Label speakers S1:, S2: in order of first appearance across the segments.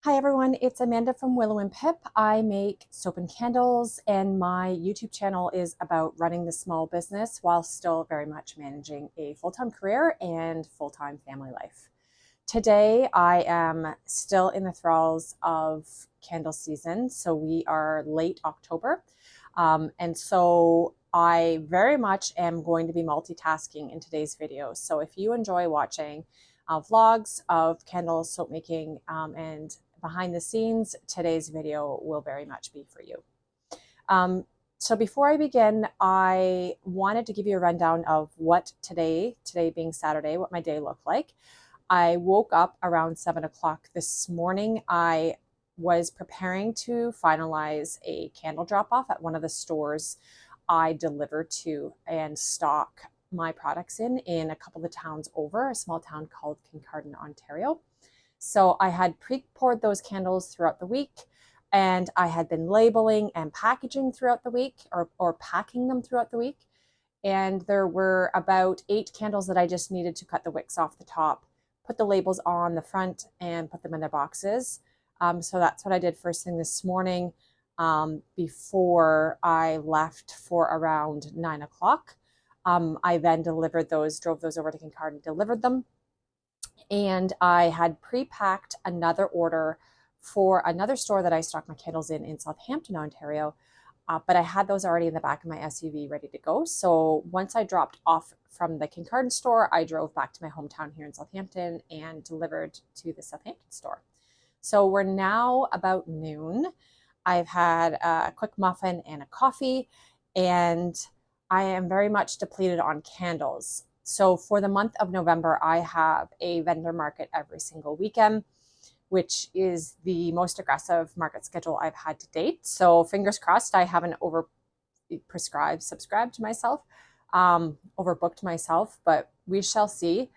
S1: Hi everyone, it's Amanda from Willow and Pip. I make soap and candles, and my YouTube channel is about running the small business while still very much managing a full-time career and full-time family life. Today, I am still in the thralls of candle season, so we are late October. And so I very much am going to be multitasking in today's video. So if you enjoy watching vlogs of candles, soap making, and behind the scenes, today's video will very much be for you. So before I begin, I wanted to give you a rundown of what today being Saturday, what my day looked like. I woke up around 7 o'clock this morning. I was preparing to finalize a candle drop off at one of the stores I deliver to and stock my products in a couple of towns over, a small town called Kincardine, Ontario. So I had pre-poured those candles throughout the week, and I had been labeling and packaging throughout the week, or packing them throughout the week. And there were about 8 candles that I just needed to cut the wicks off the top, put the labels on the front, and put them in their boxes. So that's what I did first thing this morning before I left for around 9 o'clock. I then delivered those, drove those over to Kincardine, delivered them. And I had pre-packed another order for another store that I stock my candles in Southampton, Ontario. But I had those already in the back of my SUV ready to go. So once I dropped off from the Kincardine store, I drove back to my hometown here in Southampton and delivered to the Southampton store. So we're now about noon. I've had a quick muffin and a coffee, and I am very much depleted on candles. So for the month of November, I have a vendor market every single weekend, which is the most aggressive market schedule I've had to date. So fingers crossed I haven't subscribed to myself, overbooked myself, but we shall see.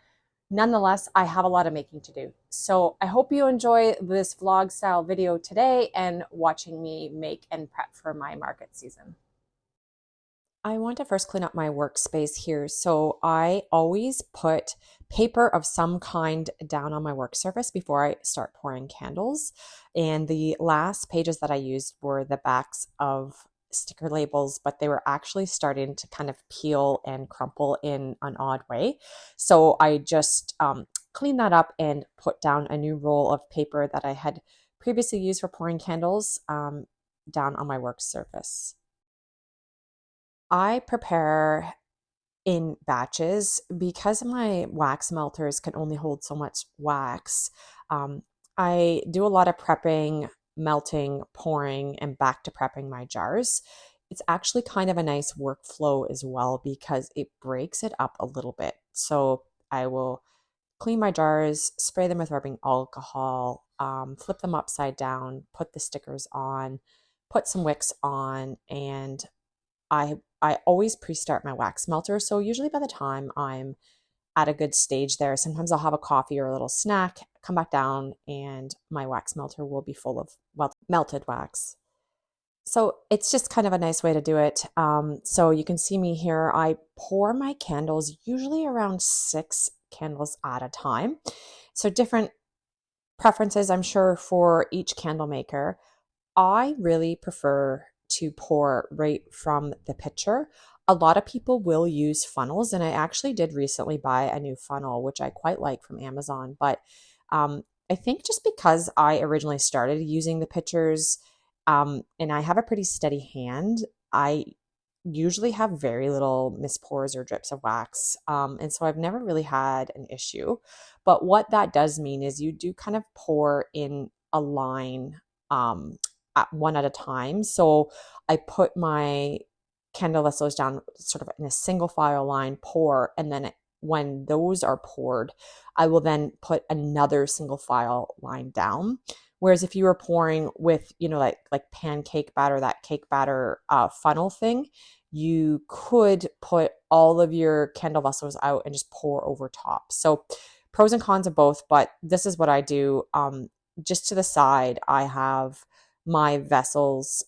S1: Nonetheless, I have a lot of making to do. So I hope you enjoy this vlog style video today and watching me make and prep for my market season. I want to first clean up my workspace here. So I always put paper of some kind down on my work surface before I start pouring candles. And the last pages that I used were the backs of sticker labels, but they were actually starting to kind of peel and crumple in an odd way. So I just cleaned that up and put down a new roll of paper that I had previously used for pouring candles down on my work surface. I prepare in batches because my wax melters can only hold so much wax. Um, I do a lot of prepping, melting, pouring, and back to prepping my jars. It's actually kind of a nice workflow as well because it breaks it up a little bit. So I will clean my jars, spray them with rubbing alcohol, flip them upside down, put the stickers on, put some wicks on, and I always pre-start my wax melter. So usually by the time I'm at a good stage there, sometimes I'll have a coffee or a little snack, come back down, and my wax melter will be full of melted wax. So it's just kind of a nice way to do it. So you can see me here. I pour my candles usually around 6 candles at a time. So different preferences, I'm sure, for each candle maker. I really prefer to pour right from the pitcher. A lot of people will use funnels, and I actually did recently buy a new funnel, which I quite like from Amazon. But I think just because I originally started using the pitchers, and I have a pretty steady hand, I usually have very little mispours or drips of wax. And so I've never really had an issue. But what that does mean is you do kind of pour in a line one at a time. So I put my candle vessels down sort of in a single file line, pour, and then when those are poured, I will then put another single file line down. Whereas if you were pouring with, like pancake batter, that cake batter funnel thing, you could put all of your candle vessels out and just pour over top. So pros and cons of both, but this is what I do. Just to the side, I have my vessels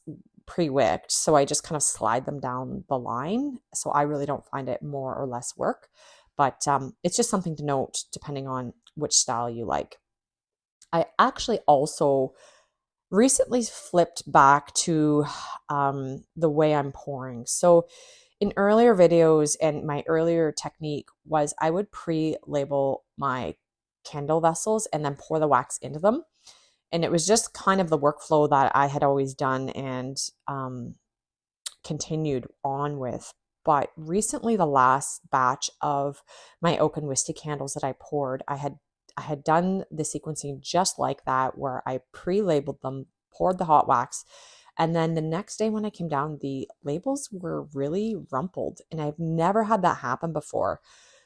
S1: pre-wicked, so I just kind of slide them down the line. So I really don't find it more or less work, but it's just something to note depending on which style you like. I actually also recently flipped back to the way I'm pouring. So in earlier videos, and my earlier technique was I would pre-label my candle vessels and then pour the wax into them. And it was just kind of the workflow that I had always done and continued on with. But recently, the last batch of my oak and whiskey candles that I poured, I had done the sequencing just like that, where I pre-labeled them, poured the hot wax, and then the next day when I came down, the labels were really rumpled, and I've never had that happen before.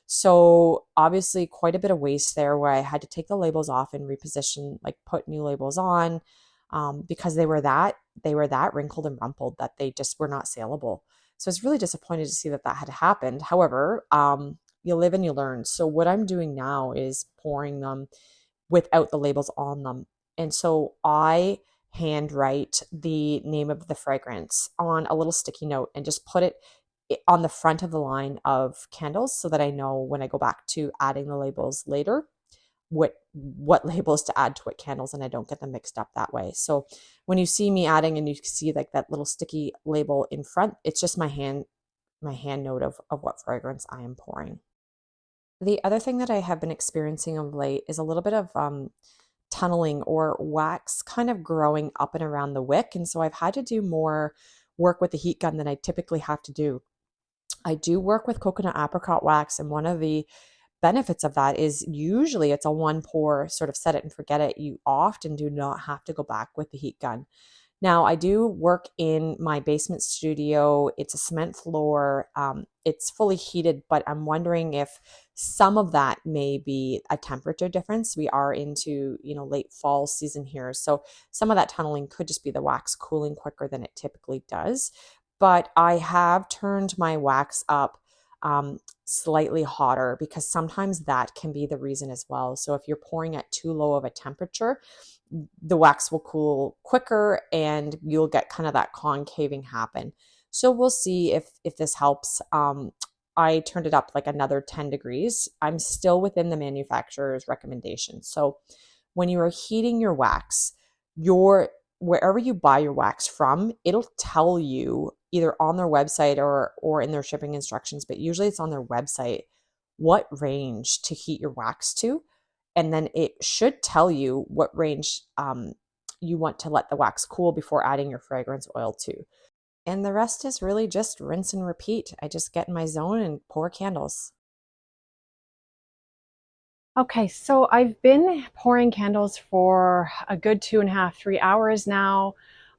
S1: So obviously, quite a bit of waste there, where I had to take the labels off and reposition, like put new labels on, because they were that wrinkled and rumpled that they just were not saleable. So I was really disappointed to see that that had happened. However, you live and you learn. So what I'm doing now is pouring them without the labels on them. And so I handwrite the name of the fragrance on a little sticky note and just put it on the front of the line of candles so that I know when I go back to adding the labels later what labels to add to what candles, and I don't get them mixed up that way. So when you see me adding and you see like that little sticky label in front, it's just my hand note of what fragrance I am pouring. The other thing that I have been experiencing of late is a little bit of tunneling or wax kind of growing up and around the wick. And so I've had to do more work with the heat gun than I typically have to do. I do work with coconut apricot wax, and one of the benefits of that is usually it's a one pour sort of set it and forget it. You often do not have to go back with the heat gun. Now, I do work in my basement studio. It's a cement floor. It's fully heated, but I'm wondering if some of that may be a temperature difference. We are into, late fall season here. So some of that tunneling could just be the wax cooling quicker than it typically does. But I have turned my wax up slightly hotter, because sometimes that can be the reason as well. So if you're pouring at too low of a temperature, the wax will cool quicker and you'll get kind of that concaving happen. So we'll see if this helps. I turned it up like another 10 degrees. I'm still within the manufacturer's recommendation. So when you are heating your wax, wherever you buy your wax from, it'll tell you either on their website or in their shipping instructions, but usually it's on their website, what range to heat your wax to. And then it should tell you what range you want to let the wax cool before adding your fragrance oil to. And the rest is really just rinse and repeat. I just get in my zone and pour candles.
S2: Okay, so I've been pouring candles for a good 2.5, 3 hours now.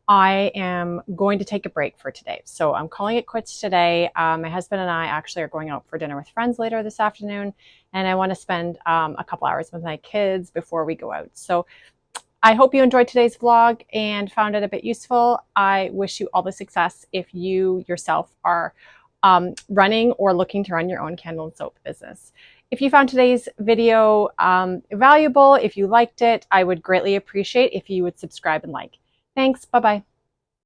S2: I am going to take a break for today. So I'm calling it quits today. My husband and I actually are going out for dinner with friends later this afternoon, and I want to spend a couple hours with my kids before we go out. So I hope you enjoyed today's vlog and found it a bit useful. I wish you all the success if you yourself are running or looking to run your own candle and soap business. If you found today's video valuable, if you liked it, I would greatly appreciate if you would subscribe and like. Thanks. Bye-bye.